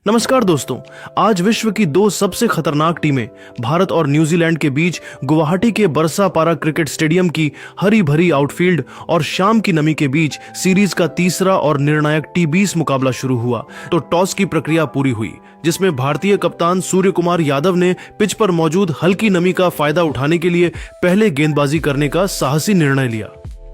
नमस्कार दोस्तों। आज विश्व की दो सबसे खतरनाक टीमें भारत और न्यूजीलैंड के बीच गुवाहाटी के बरसापारा क्रिकेट स्टेडियम की हरी भरी आउटफील्ड और शाम की नमी के बीच सीरीज का तीसरा और निर्णायक T20 मुकाबला शुरू हुआ तो टॉस की प्रक्रिया पूरी हुई, जिसमें भारतीय कप्तान सूर्य कुमार यादव ने पिच पर मौजूद हल्की नमी का फायदा उठाने के लिए पहले गेंदबाजी करने का साहसी निर्णय लिया।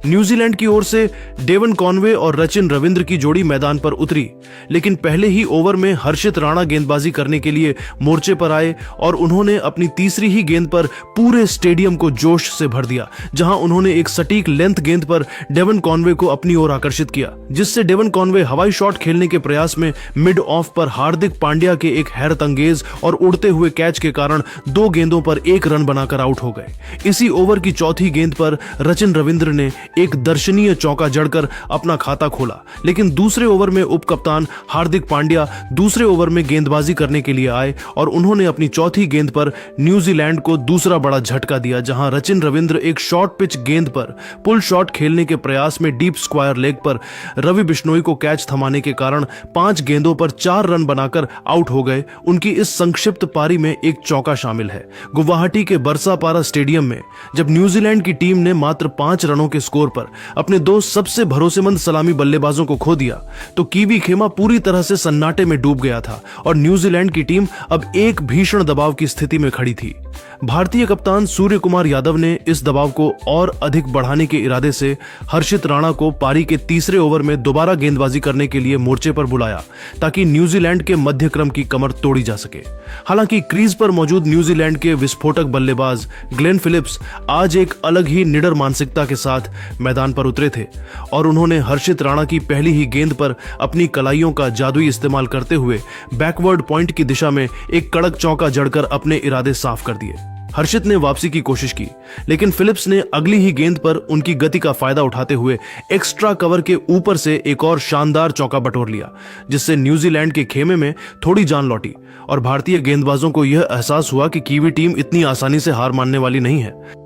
न्यूजीलैंड की ओर से डेवन कॉनवे और रचिन रविंद्र की जोड़ी मैदान पर उतरी, लेकिन पहले ही ओवर में हर्षित राणा गेंदबाजी करने के लिए मोर्चे पर आए और उन्होंने अपनी तीसरी ही गेंद पर पूरे स्टेडियम को जोश से भर दिया, जहां उन्होंने एक सटीक लेंथ गेंद पर डेवन कॉनवे को अपनी ओर आकर्षित किया, जिससे डेवन कॉनवे हवाई शॉट खेलने के प्रयास में मिड ऑफ पर हार्दिक पांड्या के एक हैरतअंगेज और उड़ते हुए कैच के कारण 2 गेंदों पर 1 रन बनाकर आउट हो गए। इसी ओवर की चौथी गेंद पर रचिन रविंद्र ने एक दर्शनीय चौका जड़कर अपना खाता खोला, लेकिन दूसरे ओवर में उप कप्तान हार्दिक पांड्या दूसरे ओवर में गेंदबाजी करने के लिए आए और उन्होंने अपनी चौथी गेंद पर न्यूजीलैंड को दूसरा बड़ा झटका दिया, जहां रचिन रविंद्र एक शॉर्ट पिच गेंद पर पुल शॉट खेलने के प्रयास में डीप स्क्वायर लेग पर रवि बिश्नोई को कैच थमाने के कारण 5 गेंदों पर 4 रन बनाकर आउट हो गए। उनकी इस संक्षिप्त पारी में एक चौका शामिल है। गुवाहाटी के बरसापारा स्टेडियम में जब न्यूजीलैंड की टीम ने मात्र 5 रनों के स्कोर पर अपने 2 सबसे भरोसेमंद सलामी बल्लेबाजों को खो दिया तो कीवी खेमा पूरी तरह से सन्नाटे में डूब गया था और न्यूजीलैंड की टीम अब एक भीषण दबाव की स्थिति में खड़ी थी। भारतीय कप्तान सूर्य कुमार यादव ने इस दबाव को और अधिक बढ़ाने के इरादे से हर्षित राणा को पारी के तीसरे ओवर में दोबारा गेंदबाजी करने के लिए मोर्चे पर बुलाया ताकि न्यूजीलैंड के मध्यक्रम की कमर तोड़ी जा सके। हालांकि क्रीज पर मौजूद न्यूजीलैंड के विस्फोटक बल्लेबाज ग्लेन फिलिप्स आज एक अलग ही निडर मानसिकता के साथ मैदान पर उतरे थे और उन्होंने हर्षित राणा की पहली ही गेंद पर अपनी कलाइयों का जादुई इस्तेमाल करते हुए बैकवर्ड पॉइंट की दिशा में एक कड़क चौका जड़कर अपने इरादे साफ कर दिए। हर्षित ने वापसी की कोशिश की, लेकिन फिलिप्स ने अगली ही गेंद पर उनकी गति का फायदा उठाते हुए एक्स्ट्रा कवर के ऊपर से एक और शानदार चौका बटोर लिया, जिससे न्यूजीलैंड के खेमे में थोड़ी जान लौटी और भारतीय गेंदबाजों को यह एहसास हुआ कि कीवी टीम इतनी आसानी से हार मानने वाली नहीं है।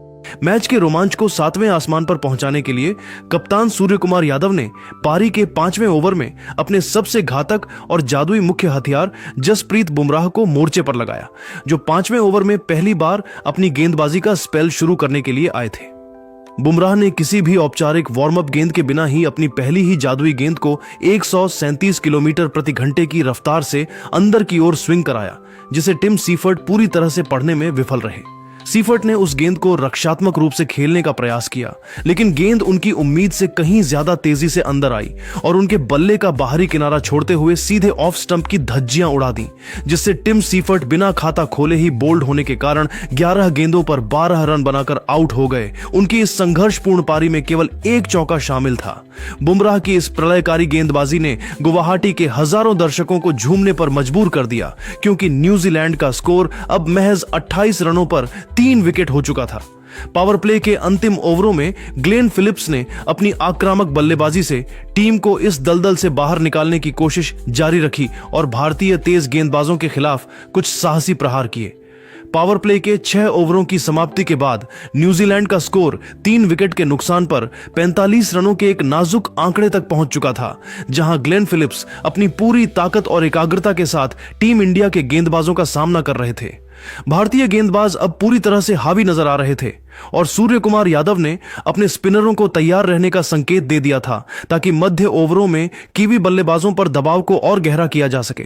मैच के रोमांच को 7वें आसमान पर पहुंचाने के लिए कप्तान सूर्य कुमार यादव ने पारी के 5वें ओवर में अपने सबसे घातक और जादुई मुख्य हथियार जसप्रीत बुमराह को मोर्चे पर लगाया, जो 5वें ओवर में पहली बार अपनी गेंदबाजी का स्पेल शुरू करने के लिए आए थे। बुमराह ने किसी भी औपचारिक वार्म अप गेंद के बिना ही अपनी पहली ही जादुई गेंद को 137 किलोमीटर प्रति घंटे की रफ्तार से अंदर की ओर स्विंग कराया, जिसे टिम सीफर्ट पूरी तरह से पढ़ने में विफल रहे। सीफर्ट ने उस गेंद को रक्षात्मक रूप से खेलने का प्रयास किया, लेकिन गेंद उनकी उम्मीद से कहीं ज्यादा तेजी से अंदर आई और उनके बल्ले का बाहरी किनारा छोड़ते हुए सीधे ऑफ स्टंप की धज्जियां उड़ा दी, जिससे टिम सीफर्ट बिना खाता खोले ही बोल्ड होने के कारण 11 गेंदों पर 12 रन बनाकर आउट हो गए। उनकी इस संघर्षपूर्ण पारी में केवल एक चौका शामिल था। बुमराह की इस प्रलयकारी गेंदबाजी ने गुवाहाटी के हजारों दर्शकों को झूमने पर मजबूर कर दिया, क्योंकि न्यूजीलैंड का स्कोर अब महज 28 रनों पर 3 विकेट हो चुका था। पावर प्ले के अंतिम ओवरों में ग्लेन फिलिप्स ने अपनी आक्रामक बल्लेबाजी से टीम को इस दलदल से बाहर निकालने की कोशिश जारी रखी और भारतीय तेज गेंदबाजों के खिलाफ कुछ साहसी प्रहार किए। पावर प्ले के 6 ओवरों की समाप्ति के बाद न्यूजीलैंड का स्कोर 3 विकेट के नुकसान पर 45 रनों के एक नाजुक आंकड़े तक पहुंच चुका था, जहां ग्लेन फिलिप्स अपनी पूरी ताकत और एकाग्रता के साथ टीम इंडिया के गेंदबाजों का सामना कर रहे थे। भारतीय गेंदबाज अब पूरी तरह से हावी नजर आ रहे थे और सूर्य कुमार यादव ने अपने स्पिनरों को तैयार रहने का संकेत दे दिया था ताकि मध्य ओवरों में कीवी बल्लेबाजों पर दबाव को और गहरा किया जा सके।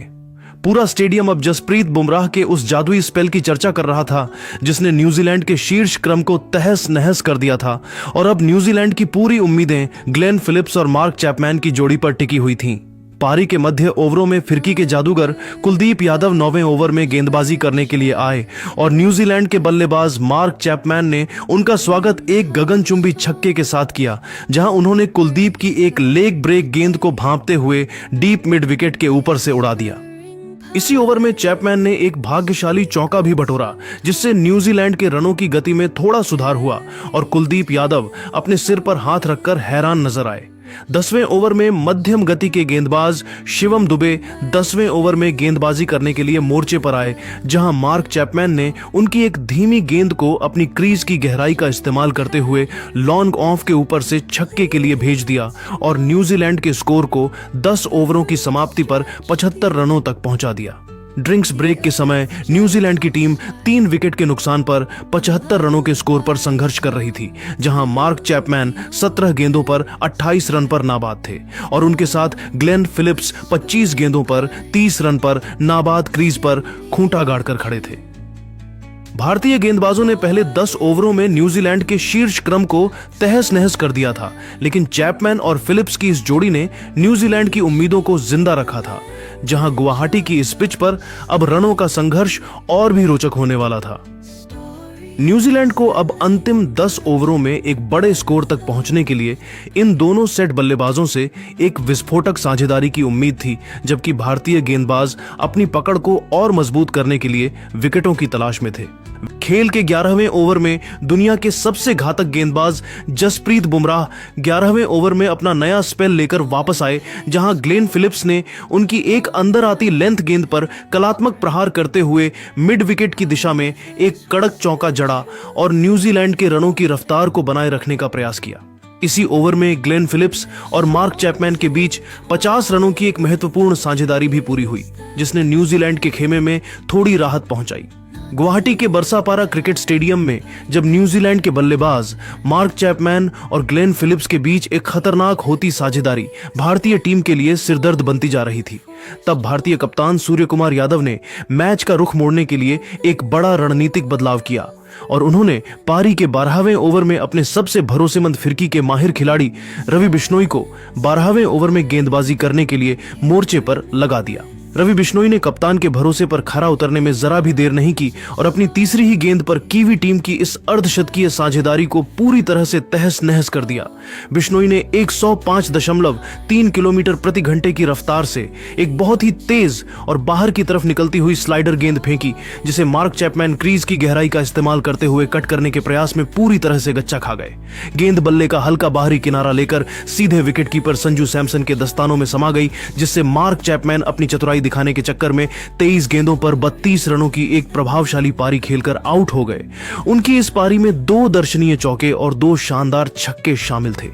पूरा स्टेडियम अब जसप्रीत बुमराह के उस जादुई स्पेल की चर्चा कर रहा था, जिसने न्यूजीलैंड के शीर्ष क्रम को तहस नहस कर दिया था और अब न्यूजीलैंड की पूरी उम्मीदें ग्लेन फिलिप्स और मार्क चैपमैन की जोड़ी पर टिकी हुई थीं। पारी के मध्य ओवरों में फिरकी के जादूगर कुलदीप यादव 9वें ओवर में गेंदबाजी करने के लिए आए और न्यूजीलैंड के बल्लेबाज मार्क चैपमैन ने उनका स्वागत एक गगनचुंबी छक्के के साथ किया, जहां उन्होंने कुलदीप की एक लेग ब्रेक गेंद को भांपते हुए डीप मिड विकेट के ऊपर से उड़ा दिया। इसी ओवर में चैपमैन ने एक भाग्यशाली चौका भी बटोरा, जिससे न्यूजीलैंड के रनों की गति में थोड़ा सुधार हुआ और कुलदीप यादव अपने सिर पर हाथ रखकर हैरान नजर आए। 10वें ओवर में मध्यम गति के गेंदबाज शिवम दुबे 10वें ओवर में गेंदबाजी करने के लिए मोर्चे पर आए, जहां मार्क चैपमैन ने उनकी एक धीमी गेंद को अपनी क्रीज की गहराई का इस्तेमाल करते हुए लॉन्ग ऑफ के ऊपर से छक्के के लिए भेज दिया और न्यूजीलैंड के स्कोर को 10 ओवरों की समाप्ति पर 75 रनों तक पहुंचा दिया। ड्रिंक्स ब्रेक के समय न्यूजीलैंड की टीम 3 विकेट के नुकसान पर 75 रनों के स्कोर पर संघर्ष कर रही थी, जहां मार्क चैपमैन 17 गेंदों पर 28 रन पर नाबाद थे और उनके साथ ग्लेन फिलिप्स 25 गेंदों पर 30 रन पर नाबाद क्रीज पर खूंटा गाड़कर खड़े थे। भारतीय गेंदबाजों ने पहले 10 ओवरों में न्यूजीलैंड के शीर्ष क्रम को तहस नहस कर दिया था, लेकिन चैपमैन और फिलिप्स की इस जोड़ी ने न्यूजीलैंड की उम्मीदों को जिंदा रखा था, जहां गुवाहाटी की इस पिच पर अब रनों का संघर्ष और भी रोचक होने वाला था। न्यूजीलैंड को अब अंतिम 10 ओवरों में एक बड़े स्कोर तक पहुंचने के लिए इन दोनों सेट बल्लेबाजों से एक विस्फोटक साझेदारी की उम्मीद थी, जबकि भारतीय गेंदबाज अपनी पकड़ को और मजबूत करने के लिए विकेटों की तलाश में थे। खेल के 11वें ओवर में दुनिया के सबसे घातक गेंदबाज जसप्रीत बुमराह 11वें ओवर में अपना नया स्पेल लेकर वापस आए, जहां ग्लेन फिलिप्स ने उनकी एक अंदर आती लेंथ गेंद पर कलात्मक प्रहार करते हुए मिड विकेट की दिशा में एक कड़क चौका जड़ा और न्यूजीलैंड के रनों की रफ्तार को बनाए रखने का प्रयास किया। इसी ओवर में ग्लेन फिलिप्स और मार्क चैपमैन के बीच 50 रनों की एक महत्वपूर्ण साझेदारी भी पूरी हुई, जिसने न्यूजीलैंड के खेमे में थोड़ी राहत पहुंचाई। गुवाहाटी के बरसापारा क्रिकेट स्टेडियम में जब न्यूजीलैंड के बल्लेबाज मार्क चैपमैन और ग्लेन फिलिप्स के बीच एक खतरनाक होती साझेदारी भारतीय टीम के लिए सिरदर्द बनती जा रही थी, तब भारतीय कप्तान सूर्यकुमार यादव ने मैच का रुख मोड़ने के लिए एक बड़ा रणनीतिक बदलाव किया और उन्होंने पारी के 12वें ओवर में अपने सबसे भरोसेमंद फिरकी के माहिर खिलाड़ी रवि बिश्नोई को 12वें ओवर में गेंदबाजी करने के लिए मोर्चे पर लगा दिया। रवि बिश्नोई ने कप्तान के भरोसे पर खरा उतरने में जरा भी देर नहीं की और अपनी तीसरी ही गेंद पर कीवी टीम की इस अर्धशतकीय साझेदारी को पूरी तरह से तहस नहस कर दिया। बिश्नोई ने 105.3 किलोमीटर प्रति घंटे की रफ्तार से एक बहुत ही तेज और बाहर की तरफ निकलती हुई स्लाइडर गेंद फेंकी, जिसे मार्क चैपमैन क्रीज की गहराई का इस्तेमाल करते हुए कट करने के प्रयास में पूरी तरह से गच्चा खा गए। गेंद बल्ले का हल्का बाहरी किनारा लेकर सीधे विकेटकीपर संजू सैमसन के दस्तानों में समा गई, जिससे मार्क चैपमैन अपनी चतुराई दिखाने के चक्कर में 23 गेंदों पर 32 रनों की एक प्रभावशाली पारी खेलकर आउट हो गए। उनकी इस पारी में 2 दर्शनीय चौके और 2 शानदार छक्के शामिल थे।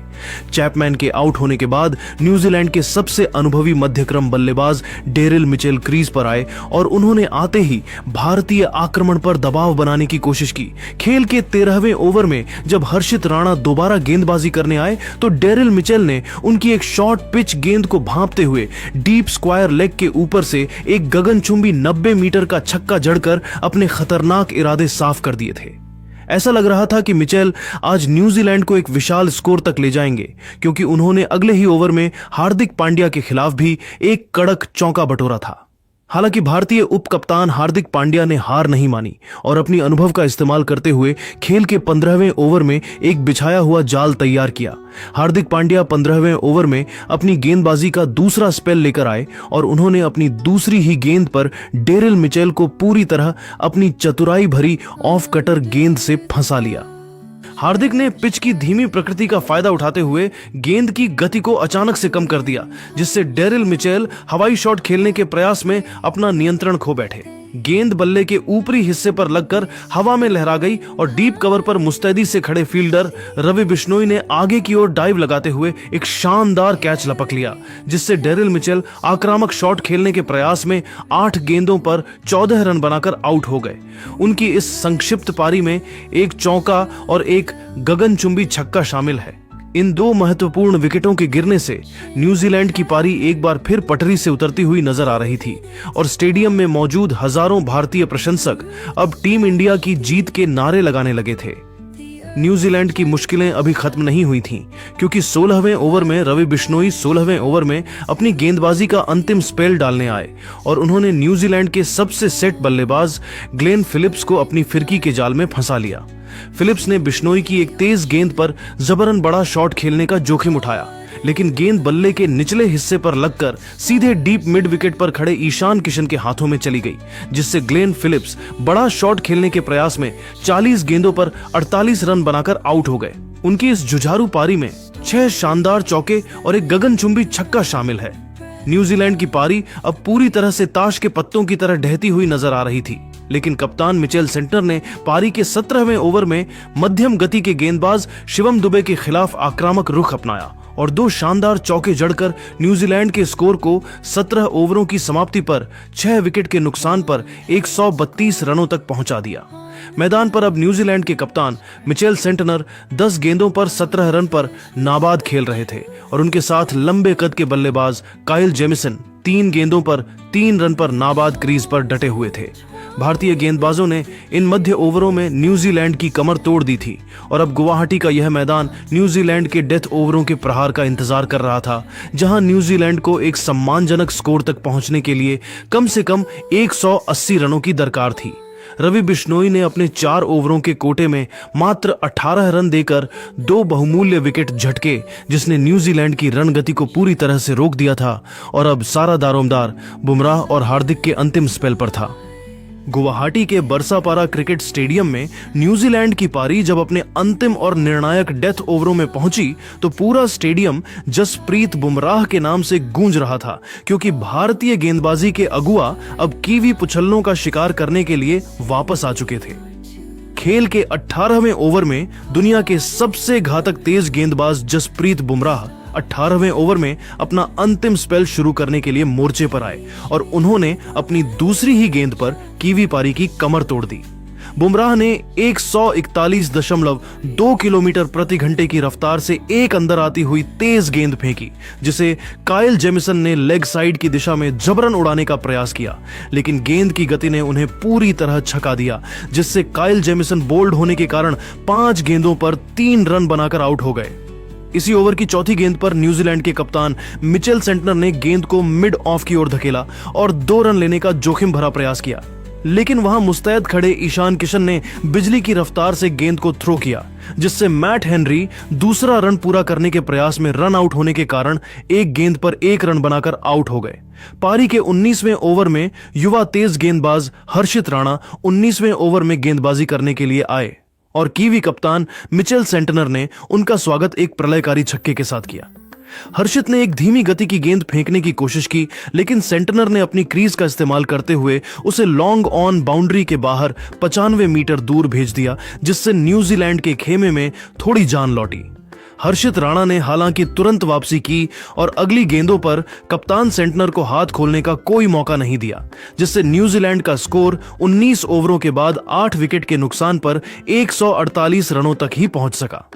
चैपमैन के आउट होने के बाद न्यूजीलैंड के सबसे अनुभवी मध्यक्रम बल्लेबाज डेरिल मिचेल क्रीज पर आए और उन्होंने आते ही भारतीय आक्रमण पर दबाव बनाने की कोशिश की। खेल के 13वें ओवर में जब हर्षित राणा दोबारा गेंदबाजी करने आए तो डेरिल मिचेल ने उनकी एक शॉर्ट पिच गेंद को भांपते हुए डीप स्क्वायर लेग के ऊपर से एक गगनचुंबी 90 मीटर का छक्का जड़कर अपने खतरनाक इरादे साफ कर दिए थे। ऐसा लग रहा था कि मिचेल आज न्यूजीलैंड को एक विशाल स्कोर तक ले जाएंगे, क्योंकि उन्होंने अगले ही ओवर में हार्दिक पांड्या के खिलाफ भी एक कड़क चौका बटोरा था। हालांकि भारतीय उप कप्तान हार्दिक पांड्या ने हार नहीं मानी और अपनी अनुभव का इस्तेमाल करते हुए खेल के 15वें ओवर में एक बिछाया हुआ जाल तैयार किया। हार्दिक पांड्या 15वें ओवर में अपनी गेंदबाजी का दूसरा स्पेल लेकर आए और उन्होंने अपनी दूसरी ही गेंद पर डेरिल मिचेल को पूरी तरह अपनी चतुराई भरी ऑफ कटर गेंद से फंसा लिया। हार्दिक ने पिच की धीमी प्रकृति का फायदा उठाते हुए गेंद की गति को अचानक से कम कर दिया, जिससे डेरिल मिचेल हवाई शॉट खेलने के प्रयास में अपना नियंत्रण खो बैठे। गेंद बल्ले के ऊपरी हिस्से पर लगकर हवा में लहरा गई और डीप कवर पर मुस्तैदी से खड़े फील्डर रवि बिश्नोई ने आगे की ओर डाइव लगाते हुए एक शानदार कैच लपक लिया, जिससे डेरिल मिचेल आक्रामक शॉट खेलने के प्रयास में 8 गेंदों पर 14 रन बनाकर आउट हो गए। उनकी इस संक्षिप्त पारी में एक चौका और एक गगनचुंबी छक्का शामिल है। इन 2 महत्वपूर्ण विकेटों के गिरने से न्यूजीलैंड की पारी एक बार फिर पटरी से उतरती हुई नजर आ रही थी और स्टेडियम में मौजूद हजारों भारतीय प्रशंसक अब टीम इंडिया की जीत के नारे लगाने लगे थे। न्यूजीलैंड की मुश्किलें अभी खत्म नहीं हुई थीं, क्योंकि 16वें ओवर में रवि बिश्नोई 16वें ओवर में अपनी गेंदबाजी का अंतिम स्पेल डालने आए और उन्होंने न्यूजीलैंड के सबसे सेट बल्लेबाज ग्लेन फिलिप्स को अपनी फिरकी के जाल में फंसा लिया। फिलिप्स ने बिश्नोई की एक तेज गेंद पर जबरन बड़ा शॉट खेलने का जोखिम उठाया, लेकिन गेंद बल्ले के निचले हिस्से पर लगकर सीधे डीप मिड विकेट पर खड़े ईशान किशन के हाथों में चली गई, जिससे ग्लेन फिलिप्स बड़ा शॉट खेलने के प्रयास में 40 गेंदों पर 48 रन बनाकर आउट हो गए। उनकी इस जुझारू पारी में 6 शानदार चौके और एक गगनचुंबी छक्का शामिल है। न्यूजीलैंड की पारी अब पूरी तरह से ताश के पत्तों की तरह ढहती हुई नजर आ रही थी, लेकिन कप्तान मिचेल सेंटनर ने पारी के 17वें ओवर में मध्यम गति के गेंदबाज शिवम दुबे के खिलाफ आक्रामक रुख अपनाया और 2 शानदार चौके जड़कर न्यूजीलैंड के स्कोर को 17 ओवरों की समाप्ति पर 6 विकेट के नुकसान पर 132 रनों तक पहुंचा दिया। मैदान पर अब न्यूजीलैंड के कप्तान मिचेल सेंटनर 10 गेंदों पर 17 रन पर नाबाद खेल रहे थे और उनके साथ लंबे कद के बल्लेबाज काइल जेमिसन 3 गेंदों पर 3 रन पर नाबाद क्रीज पर डटे हुए थे। भारतीय गेंदबाजों ने इन मध्य ओवरों में न्यूजीलैंड की कमर तोड़ दी थी और अब गुवाहाटी का यह मैदान न्यूजीलैंड के डेथ ओवरों के प्रहार का इंतजार कर रहा था, जहां न्यूजीलैंड को एक सम्मानजनक स्कोर तक पहुंचने के लिए कम से कम 180 रनों की दरकार थी। रवि बिश्नोई ने अपने 4 ओवरों के कोटे में मात्र 18 रन देकर 2 बहुमूल्य विकेट झटके, जिसने न्यूजीलैंड की रणगति को पूरी तरह से रोक दिया था और अब सारा दारोमदार बुमराह और हार्दिक के अंतिम स्पेल पर था। गुवाहाटी के बरसापारा क्रिकेट स्टेडियम में न्यूजीलैंड की पारी जब अपने अंतिम और निर्णायक डेथ ओवरों में पहुंची तो पूरा स्टेडियम जसप्रीत बुमराह के नाम से गूंज रहा था, क्योंकि भारतीय गेंदबाजी के अगुआ अब कीवी पुछल्लों का शिकार करने के लिए वापस आ चुके थे। खेल के 18वें ओवर में दुनिया के सबसे घातक तेज गेंदबाज जसप्रीत बुमराह 18वें ओवर में अपना अंतिम स्पेल शुरू करने के लिए मोर्चे पर आए और उन्होंने अपनी दूसरी ही गेंद पर कीवी पारी की कमर तोड़ दी। बुमराह ने 141.2 किलोमीटर प्रति घंटे की रफ्तार से एक अंदर आती हुई तेज गेंद फेंकी, जिसे काइल जेमिसन ने लेग साइड की दिशा में जबरन उड़ाने का प्रयास किया, लेकिन गेंद की गति ने उन्हें पूरी तरह छका दिया, जिससे काइल जेमिसन बोल्ड होने के कारण 5 गेंदों पर 3 रन बनाकर आउट हो गए। इसी ओवर की चौथी गेंद पर न्यूजीलैंड के कप्तान मिचेल सेंटनर ने गेंद को मिड ऑफ की ओर धकेला और 2 रन लेने का जोखिम भरा प्रयास किया, लेकिन वहां मुस्तैद खड़े ईशान किशन ने बिजली की रफ्तार से गेंद को थ्रो किया, जिससे मैट हेनरी दूसरा रन पूरा करने के प्रयास में रन आउट होने के कारण एक गेंद पर 1 रन बनाकर आउट हो गए। पारी के 19वें ओवर में युवा तेज गेंदबाज हर्षित राणा 19वें ओवर में गेंदबाजी करने के लिए आए और कीवी कप्तान मिचेल सेंटनर ने उनका स्वागत एक प्रलयकारी छक्के के साथ किया। हर्षित ने एक धीमी गति की गेंद फेंकने की कोशिश की, लेकिन सेंटनर ने अपनी क्रीज का इस्तेमाल करते हुए उसे लॉन्ग ऑन बाउंड्री के बाहर 95 मीटर दूर भेज दिया, जिससे न्यूजीलैंड के खेमे में थोड़ी जान लौटी। हर्षित राणा ने हालांकि तुरंत वापसी की और अगली गेंदों पर कप्तान सेंटनर को हाथ खोलने का कोई मौका नहीं दिया, जिससे न्यूजीलैंड का स्कोर 19 ओवरों के बाद 8 विकेट के नुकसान पर 148 रनों तक ही पहुंच सका।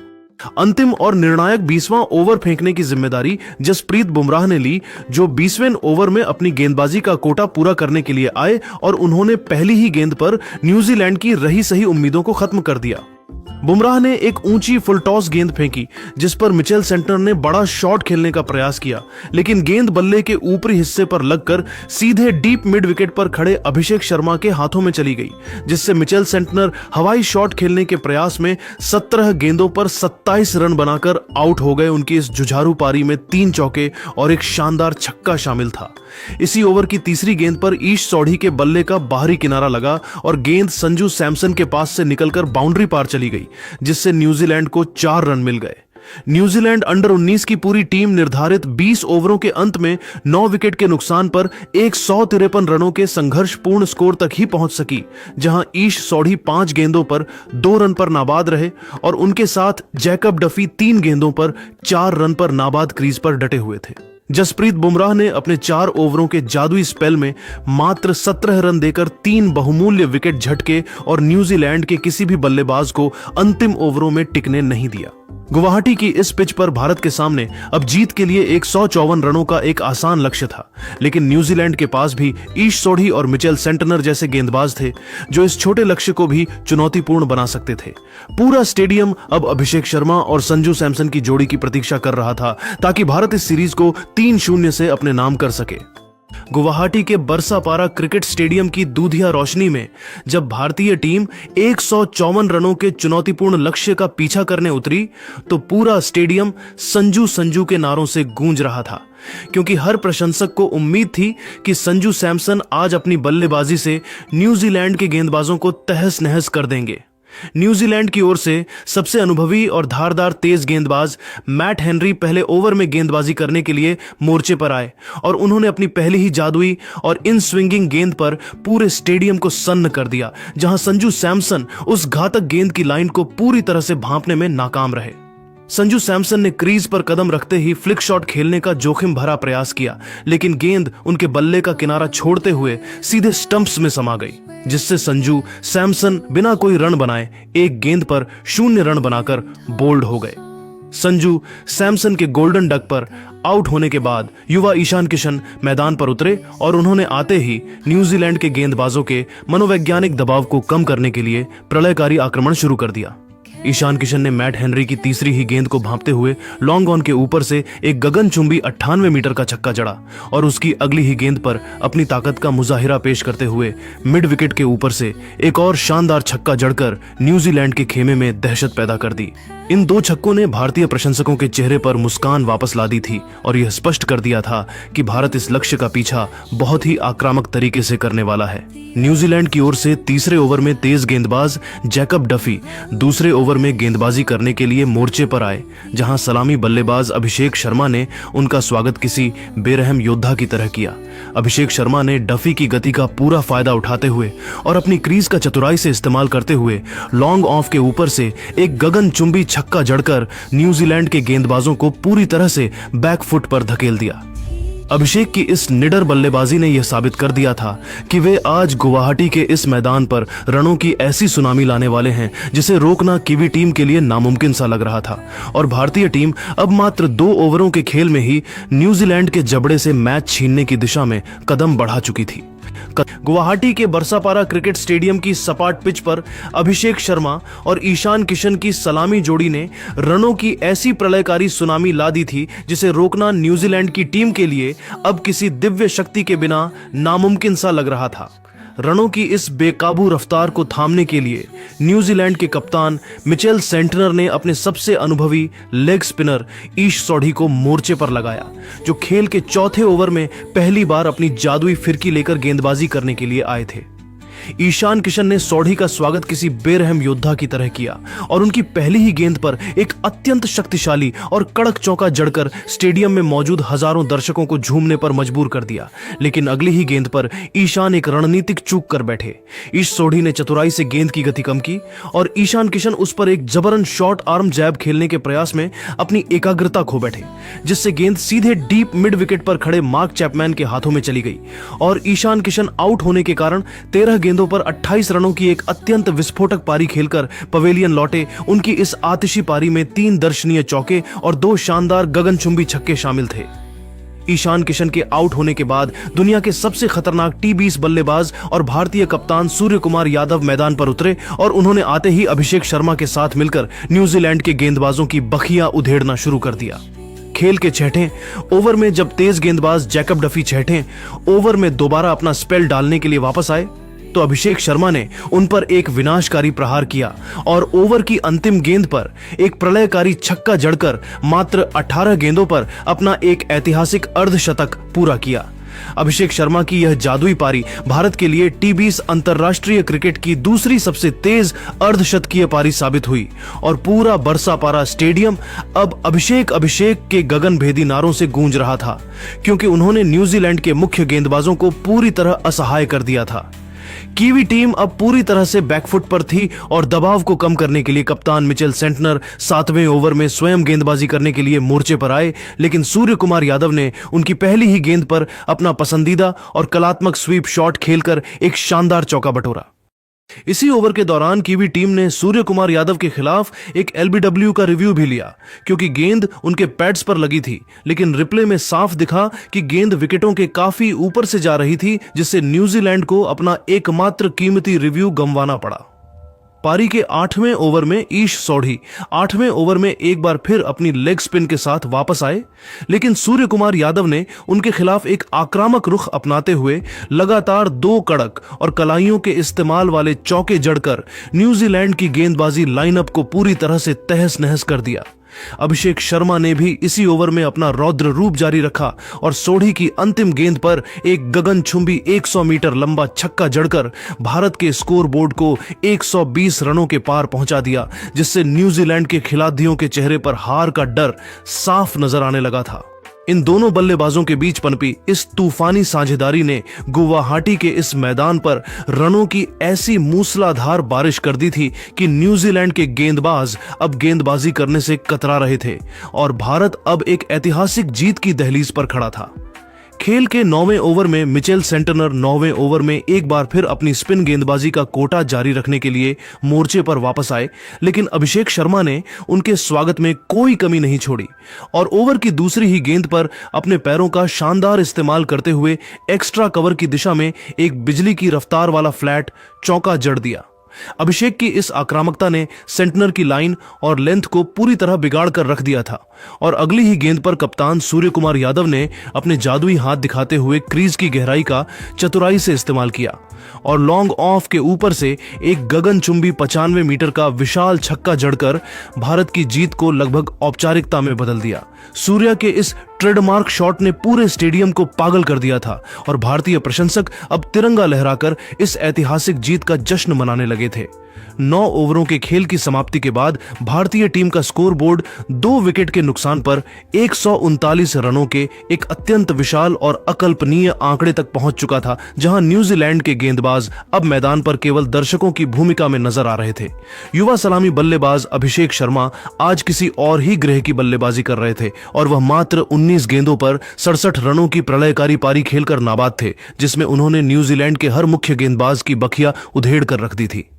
अंतिम और निर्णायक 20वां ओवर फेंकने की जिम्मेदारी जसप्रीत बुमराह ने ली, जो 20वें ओवर में अपनी गेंदबाजी का कोटा पूरा करने के लिए आए और उन्होंने पहली ही गेंद पर न्यूजीलैंड की रही सही उम्मीदों को खत्म कर दिया। बुमराह ने एक ऊंची फुल टॉस गेंद फेंकी, जिस पर मिचेल सेंटनर ने बड़ा शॉट खेलने का प्रयास किया, लेकिन गेंद बल्ले के ऊपरी हिस्से पर लगकर सीधे डीप मिड विकेट पर खड़े अभिषेक शर्मा के हाथों में चली गई, जिससे मिचेल सेंटनर हवाई शॉट खेलने के प्रयास में 17 गेंदों पर 27 रन बनाकर आउट हो गए। उनकी इस जुझारू पारी में 3 चौके और एक शानदार छक्का शामिल था। इसी ओवर की तीसरी गेंद पर ईश सौढ़ी के बल्ले का बाहरी किनारा लगा और गेंद संजू सैमसन के पास से निकलकर बाउंड्री पार चली गई, जिससे न्यूजीलैंड को 4 रन मिल गए। न्यूजीलैंड अंडर 19 की पूरी टीम निर्धारित 20 ओवरों के अंत में 9 विकेट के नुकसान पर 153 रनों के संघर्षपूर्ण स्कोर तक ही पहुंच सकी, जहां ईश सौढ़ी 5 गेंदों पर 2 रन पर नाबाद रहे और उनके साथ जैकब डफी 3 गेंदों पर 4 रन पर नाबाद क्रीज पर डटे हुए थे। जसप्रीत बुमराह ने अपने 4 ओवरों के जादुई स्पेल में मात्र 17 रन देकर 3 बहुमूल्य विकेट झटके और न्यूजीलैंड के किसी भी बल्लेबाज को अंतिम ओवरों में टिकने नहीं दिया। गुवाहाटी की इस पिच पर भारत के सामने अब जीत के लिए 154 रनों का एक आसान लक्ष्य था, लेकिन न्यूजीलैंड के पास भी ईश सोढ़ी और मिचेल सेंटनर जैसे गेंदबाज थे जो इस छोटे लक्ष्य को भी चुनौतीपूर्ण बना सकते थे। पूरा स्टेडियम अब अभिषेक शर्मा और संजू सैमसन की जोड़ी की प्रतीक्षा कर रहा था, ताकि भारत इस सीरीज को 3-0 से अपने नाम कर सके। गुवाहाटी के बरसापारा क्रिकेट स्टेडियम की दूधिया रोशनी में जब भारतीय टीम 154 रनों के चुनौतीपूर्ण लक्ष्य का पीछा करने उतरी, तो पूरा स्टेडियम संजू संजू के नारों से गूंज रहा था, क्योंकि हर प्रशंसक को उम्मीद थी कि संजू सैमसन आज अपनी बल्लेबाजी से न्यूजीलैंड के गेंदबाजों को तहस नहस कर देंगे। न्यूजीलैंड की ओर से सबसे अनुभवी और धारदार तेज गेंदबाज मैट हेनरी पहले ओवर में गेंदबाजी करने के लिए मोर्चे पर आए और उन्होंने अपनी पहली ही जादुई और इन स्विंगिंग गेंद पर पूरे स्टेडियम को सन्न कर दिया, जहां संजू सैमसन उस घातक गेंद की लाइन को पूरी तरह से भांपने में नाकाम रहे। संजू सैमसन ने क्रीज पर कदम रखते ही फ्लिक शॉट खेलने का जोखिम भरा प्रयास किया, लेकिन गेंद उनके बल्ले का किनारा छोड़ते हुए सीधे स्टंप्स में समा गई, जिससे संजू सैमसन बिना कोई रन बनाए एक गेंद पर 0 रन बनाकर बोल्ड हो गए। संजू सैमसन के गोल्डन डक पर आउट होने के बाद युवा ईशान किशन मैदान पर उतरे और उन्होंने आते ही न्यूजीलैंड के गेंदबाजों के मनोवैज्ञानिक दबाव को कम करने के लिए प्रलयकारी आक्रमण शुरू कर दिया। ईशान किशन ने मैट हेनरी की तीसरी ही गेंद को भांपते हुए लॉन्ग ऑन के ऊपर से एक गगनचुंबी 98 मीटर का छक्का जड़ा और उसकी अगली ही गेंद पर अपनी ताकत का मुजाहिरा पेश करते हुए मिड विकेट के ऊपर से एक और शानदार छक्का जड़कर न्यूजीलैंड के खेमे में दहशत पैदा कर दी। इन 2 छक्कों ने भारतीय प्रशंसकों के चेहरे पर मुस्कान वापस ला दी थी और यह स्पष्ट कर दिया था कि भारत इस लक्ष्य का पीछा बहुत ही आक्रामक तरीके से करने वाला है। न्यूजीलैंड की ओर से तीसरे ओवर में तेज गेंदबाज जैकब डफी दूसरे ओवर में गेंदबाजी करने के लिए मोर्चे पर आए, जहां सलामी बल्लेबाज अभिषेक शर्मा ने उनका स्वागत किसी बेरहम योद्धा की तरह किया। अभिषेक शर्मा ने डफी की गति का पूरा फायदा उठाते हुए और अपनी क्रीज का चतुराई से इस्तेमाल करते हुए लॉन्ग ऑफ के ऊपर से एक गगनचुंबी छक्का जड़कर न्यूजीलैंड के गेंदबाजों को पूरी तरह से बैक फुट पर धकेल दिया। अभिषेक की इस निडर बल्लेबाजी ने यह साबित कर दिया था कि वे आज गुवाहाटी के इस मैदान पर रनों की ऐसी सुनामी लाने वाले हैं जिसे रोकना कीवी टीम के लिए नामुमकिन सा लग रहा था और भारतीय टीम अब मात्र 2 ओवरों के खेल में ही न्यूजीलैंड के जबड़े से मैच छीनने की दिशा में कदम बढ़ा चुकी थी। गुवाहाटी के बरसापारा क्रिकेट स्टेडियम की सपाट पिच पर अभिषेक शर्मा और ईशान किशन की सलामी जोड़ी ने रनों की ऐसी प्रलयकारी सुनामी ला दी थी जिसे रोकना न्यूजीलैंड की टीम के लिए अब किसी दिव्य शक्ति के बिना नामुमकिन सा लग रहा था। रनों की इस बेकाबू रफ्तार को थामने के लिए न्यूजीलैंड के कप्तान मिचेल सेंटनर ने अपने सबसे अनुभवी लेग स्पिनर ईश सोढ़ी को मोर्चे पर लगाया, जो खेल के चौथे ओवर में पहली बार अपनी जादुई फिरकी लेकर गेंदबाजी करने के लिए आए थे। ईशान किशन ने सोढ़ी का स्वागत किसी बेरहम योद्धा की तरह किया और उनकी पहली ही गेंद पर एक अत्यंत शक्तिशाली और कड़क चौका जड़कर स्टेडियम में मौजूद हजारों दर्शकों को झूमने पर मजबूर कर दिया। लेकिन अगली ही गेंद पर ईशान एक रणनीतिक चूक कर बैठे। ईश सोढ़ी ने चतुराई से गेंद की गति कम की और ईशान किशन उस पर एक जबरन शॉर्ट आर्म जैब खेलने के प्रयास में अपनी एकाग्रता खो बैठे, जिससे गेंद सीधे डीप मिड विकेट पर खड़े मार्क चैपमैन के हाथों में चली गई और ईशान किशन आउट होने के कारण 13 गेंदों पर 28 रनों की एक अत्यंत विस्फोटक पारी खेलकर पवेलियन लौटे। उनकी इस आतिशी पारी में 3 दर्शनीय चौके और 2 शानदार गगनचुंबी छक्के शामिल थे। ईशान किशन के आउट होने के बाद दुनिया के सबसे खतरनाक T20 बल्लेबाज और भारतीय कप्तान सूर्य कुमार यादव मैदान पर उतरे और उन्होंने आते ही अभिषेक शर्मा के साथ मिलकर न्यूजीलैंड के गेंदबाजों की बखियां उधेड़ना शुरू कर दिया। खेल के 6ठे ओवर में जब तेज गेंदबाज जैकब डफी 6ठे ओवर में दोबारा अपना स्पेल डालने के लिए वापस आए तो अभिषेक शर्मा ने उन पर एक विनाशकारी प्रहार किया और ओवर की अंतिम गेंद पर एक प्रलयकारी छक्का जड़कर मात्र 18 गेंदों पर अपना एक ऐतिहासिक अर्धशतक पूरा किया। अभिषेक शर्मा की यह जादुई पारी भारत के लिए T20 अंतरराष्ट्रीय क्रिकेट की दूसरी सबसे तेज अर्धशतकीय पारी साबित हुई और पूरा बरसापारा स्टेडियम अब अभिषेक के गगनभेदी नारों से गूंज रहा था, क्योंकि उन्होंने न्यूजीलैंड के मुख्य गेंदबाजों को पूरी तरह असहाय कर दिया था। कीवी टीम अब पूरी तरह से बैकफुट पर थी और दबाव को कम करने के लिए कप्तान मिचेल सेंटनर 7वें ओवर में स्वयं गेंदबाजी करने के लिए मोर्चे पर आए, लेकिन सूर्य कुमार यादव ने उनकी पहली ही गेंद पर अपना पसंदीदा और कलात्मक स्वीप शॉट खेलकर एक शानदार चौका बटोरा। इसी ओवर के दौरान कीवी टीम ने सूर्य कुमार यादव के खिलाफ एक LBW का रिव्यू भी लिया, क्योंकि गेंद उनके पैड्स पर लगी थी, लेकिन रिप्ले में साफ दिखा कि गेंद विकेटों के काफी ऊपर से जा रही थी, जिससे न्यूजीलैंड को अपना एकमात्र कीमती रिव्यू गंवाना पड़ा। पारी के 8वें ओवर में ईश सोढ़ी 8वें ओवर में एक बार फिर अपनी लेग स्पिन के साथ वापस आए, लेकिन सूर्य कुमार यादव ने उनके खिलाफ एक आक्रामक रुख अपनाते हुए लगातार 2 कड़क और कलाइयों के इस्तेमाल वाले चौके जड़कर न्यूजीलैंड की गेंदबाजी लाइनअप को पूरी तरह से तहस नहस कर दिया। अभिषेक शर्मा ने भी इसी ओवर में अपना रौद्र रूप जारी रखा और सोढ़ी की अंतिम गेंद पर एक गगनचुंबी 100 मीटर लंबा छक्का जड़कर भारत के स्कोर बोर्ड को 120 रनों के पार पहुंचा दिया, जिससे न्यूजीलैंड के खिलाड़ियों के चेहरे पर हार का डर साफ नजर आने लगा था। इन दोनों बल्लेबाजों के बीच पनपी इस तूफानी साझेदारी ने गुवाहाटी के इस मैदान पर रनों की ऐसी मूसलाधार बारिश कर दी थी कि न्यूजीलैंड के गेंदबाज अब गेंदबाजी करने से कतरा रहे थे और भारत अब एक ऐतिहासिक जीत की दहलीज पर खड़ा था। खेल के 9वें ओवर में मिचेल सेंटनर 9वें ओवर में एक बार फिर अपनी स्पिन गेंदबाजी का कोटा जारी रखने के लिए मोर्चे पर वापस आए, लेकिन अभिषेक शर्मा ने उनके स्वागत में कोई कमी नहीं छोड़ी और ओवर की दूसरी ही गेंद पर अपने पैरों का शानदार इस्तेमाल करते हुए एक्स्ट्रा कवर की दिशा में एक बिजली की रफ्तार वाला फ्लैट चौका जड़ दिया। अभिषेक की इस आक्रामकता ने सेंटनर की लाइन और लेंथ को पूरी तरह बिगाड़ कर रख दिया था और अगली ही गेंद पर कप्तान सूर्य कुमार यादव ने अपने जादुई हाथ दिखाते हुए क्रीज की गहराई का चतुराई से इस्तेमाल किया और लॉन्ग ऑफ के ऊपर से एक गगनचुंबी 95 मीटर का विशाल छक्का जड़कर भारत की जीत को लगभग औपचारिकता में बदल दिया। सूर्या के इस ट्रेडमार्क शॉट ने पूरे स्टेडियम को पागल कर दिया था और भारतीय प्रशंसक अब तिरंगा लहराकर इस ऐतिहासिक जीत का जश्न मनाने लगे थे। 9 ओवरों के खेल की समाप्ति के बाद भारतीय टीम का स्कोर बोर्ड 2 विकेट के नुकसान पर 139 रनों के एक अत्यंत विशाल और अकल्पनीय आंकड़े तक पहुंच चुका था, जहां न्यूजीलैंड के गेंदबाज अब मैदान पर केवल दर्शकों की भूमिका में नजर आ रहे थे। युवा सलामी बल्लेबाज अभिषेक शर्मा आज किसी और ही ग्रह की बल्लेबाजी कर रहे थे और वह मात्र 19 गेंदों पर 67 रनों की प्रलयकारी पारी खेलकर नाबाद थे, जिसमें उन्होंने न्यूजीलैंड के हर मुख्य गेंदबाज की बखिया उधेड़ कर रख दी थी।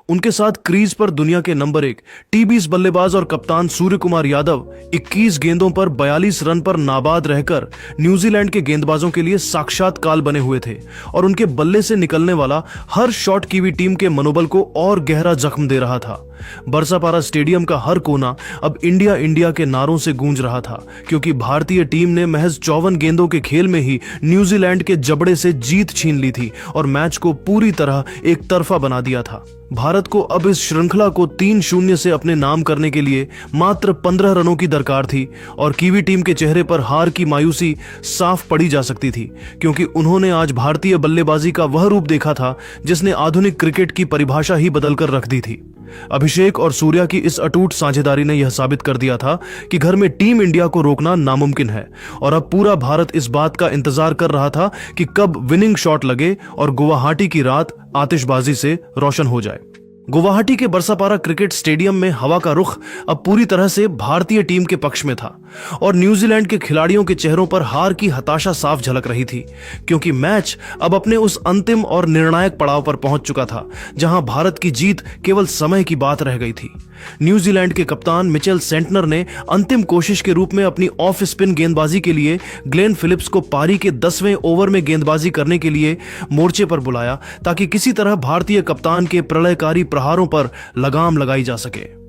उनके साथ क्रीज पर दुनिया के नंबर 1 टी20 बल्लेबाज और कप्तान सूर्य कुमार यादव 21 गेंदों पर 42 रन पर नाबाद रहकर न्यूजीलैंड के गेंदबाजों के लिए साक्षात काल बने हुए थे और उनके बल्ले से निकलने वाला हर शॉट कीवी टीम के मनोबल को और गहरा जख्म दे रहा था। बरसापारा स्टेडियम का हर कोना अब इंडिया इंडिया के नारों से गूंज रहा था, क्योंकि भारतीय टीम ने महज 54 गेंदों के खेल में ही न्यूजीलैंड के जबड़े से जीत छीन ली थी और मैच को पूरी तरह एक तरफा बना दिया था। भारत को अब इस श्रृंखला को 3-0 से अपने नाम करने के लिए मात्र 15 रनों की दरकार थी और कीवी टीम के चेहरे पर हार की मायूसी साफ पड़ी जा सकती थी, क्योंकि उन्होंने आज भारतीय बल्लेबाजी का वह रूप देखा था जिसने आधुनिक क्रिकेट की परिभाषा ही बदलकर रख दी थी। अभिषेक और सूर्या की इस अटूट साझेदारी ने यह साबित कर दिया था कि घर में टीम इंडिया को रोकना नामुमकिन है और अब पूरा भारत इस बात का इंतजार कर रहा था कि कब विनिंग शॉट लगे और गुवाहाटी की रात आतिशबाजी से रोशन हो जाए। गुवाहाटी के बरसापारा क्रिकेट स्टेडियम में हवा का रुख अब पूरी तरह से भारतीय टीम के पक्ष में था और न्यूजीलैंड के खिलाड़ियों के चेहरों पर हार की हताशा साफ झलक रही थी, क्योंकि मैच अब अपने उस अंतिम और निर्णायक पड़ाव पर पहुंच चुका था जहां भारत की जीत केवल समय की बात रह गई थी। न्यूजीलैंड के कप्तान मिचेल सेंटनर ने अंतिम कोशिश के रूप में अपनी ऑफ स्पिन गेंदबाजी के लिए ग्लेन फिलिप्स को पारी के 10वें ओवर में गेंदबाजी करने के लिए मोर्चे पर बुलाया, ताकि किसी तरह भारतीय कप्तान के प्रलयकारी प्रहारों पर लगाम लगाई जा सके।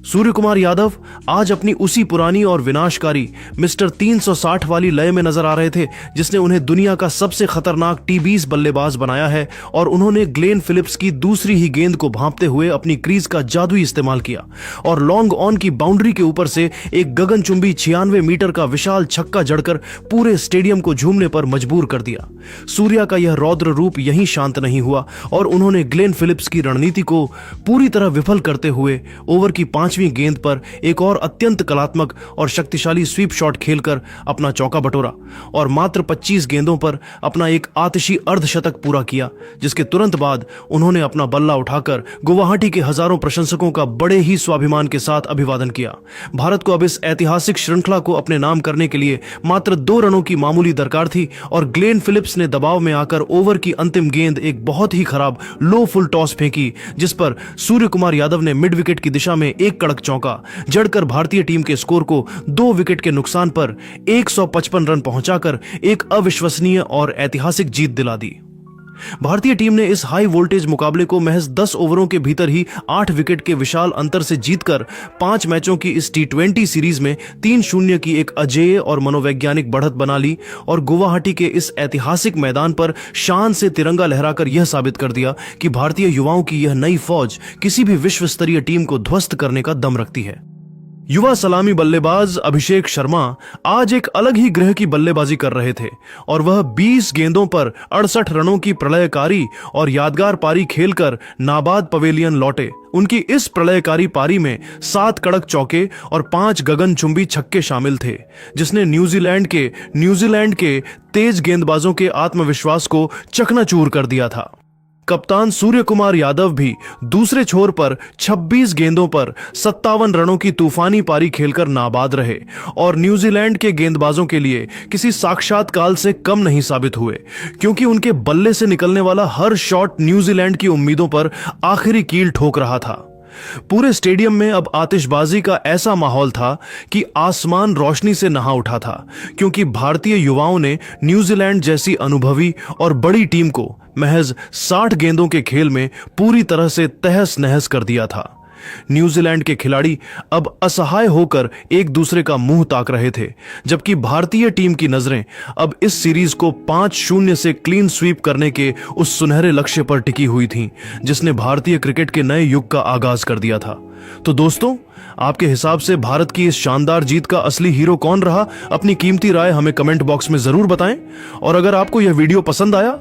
सूर्य कुमार यादव आज अपनी उसी पुरानी और विनाशकारी मिस्टर 360 वाली लय में नजर आ रहे थे जिसने उन्हें दुनिया का सबसे खतरनाक टी20 बल्लेबाज बनाया है और उन्होंने ग्लेन फिलिप्स की दूसरी ही गेंद को भांपते हुए अपनी क्रीज का जादुई इस्तेमाल किया और लॉन्ग ऑन की बाउंड्री के ऊपर से एक गगनचुंबी 96 मीटर का विशाल छक्का जड़कर पूरे स्टेडियम को झूमने पर मजबूर कर दिया। सूर्या का यह रौद्र रूप यहीं शांत नहीं हुआ और उन्होंने ग्लेन फिलिप्स की रणनीति को पूरी तरह विफल करते हुए ओवर की 5वीं गेंद पर एक और अत्यंत कलात्मक और शक्तिशाली स्वीप शॉट खेलकर अपना चौका बटोरा और मात्र 25 गेंदों पर अपना एक आतिशी अर्धशतक पूरा किया, जिसके तुरंत बाद उन्होंने अपना बल्ला उठाकर गुवाहाटी के हजारों प्रशंसकों का बड़े ही स्वाभिमान के साथ अभिवादन किया। भारत को अब इस ऐतिहासिक श्रृंखला को अपने नाम करने के लिए मात्र 2 रनों की मामूली दरकार थी और ग्लेन फिलिप्स ने दबाव में आकर ओवर की अंतिम गेंद एक बहुत ही खराब लो फुल टॉस फेंकी, जिस पर सूर्य कुमार यादव ने मिड विकेट की दिशा में एक कड़क चौका जड़कर भारतीय टीम के स्कोर को 2 विकेट के नुकसान पर 155 रन पहुंचाकर एक अविश्वसनीय और ऐतिहासिक जीत दिला दी। भारतीय टीम ने इस हाई वोल्टेज मुकाबले को महज 10 ओवरों के भीतर ही 8 विकेट के विशाल अंतर से जीतकर 5 मैचों की इस टी20 सीरीज में 3-0 की एक अजेय और मनोवैज्ञानिक बढ़त बना ली और गुवाहाटी के इस ऐतिहासिक मैदान पर शान से तिरंगा लहराकर यह साबित कर दिया कि भारतीय युवाओं की यह नई फौज किसी भी विश्व स्तरीय टीम को ध्वस्त करने का दम रखती है। युवा सलामी बल्लेबाज अभिषेक शर्मा आज एक अलग ही ग्रह की बल्लेबाजी कर रहे थे और वह 20 गेंदों पर 68 रनों की प्रलयकारी और यादगार पारी खेलकर नाबाद पवेलियन लौटे। उनकी इस प्रलयकारी पारी में 7 कड़क चौके और 5 गगनचुंबी छक्के शामिल थे, जिसने न्यूजीलैंड के तेज गेंदबाजों के आत्मविश्वास को चकनाचूर कर दिया था। कप्तान सूर्य कुमार यादव भी दूसरे छोर पर 26 गेंदों पर 57 रनों की तूफानी पारी खेलकर नाबाद रहे और न्यूजीलैंड के गेंदबाजों के लिए किसी साक्षात काल से कम नहीं साबित हुए, क्योंकि उनके बल्ले से निकलने वाला हर शॉट न्यूजीलैंड की उम्मीदों पर आखिरी कील ठोक रहा था। पूरे स्टेडियम में अब आतिशबाजी का ऐसा माहौल था कि आसमान रोशनी से नहा उठा था, क्योंकि भारतीय युवाओं ने न्यूजीलैंड जैसी अनुभवी और बड़ी टीम को महज 60 गेंदों के खेल में पूरी तरह से तहस नहस कर दिया था। न्यूजीलैंड के खिलाड़ी अब असहाय होकर एक दूसरे का मुंह ताक रहे थे, जबकि भारतीय टीम की नजरें अब इस सीरीज को 5-0 से क्लीन स्वीप करने के उस सुनहरे लक्ष्य पर टिकी हुई थीं, जिसने भारतीय क्रिकेट के नए युग का आगाज कर दिया था। तो दोस्तों, आपके हिसाब से भारत की इस शानदार जीत का असली हीरो कौन रहा? अपनी कीमती राय हमें कमेंट बॉक्स में जरूर बताएं। और अगर आपको यह वीडियो पसंद आया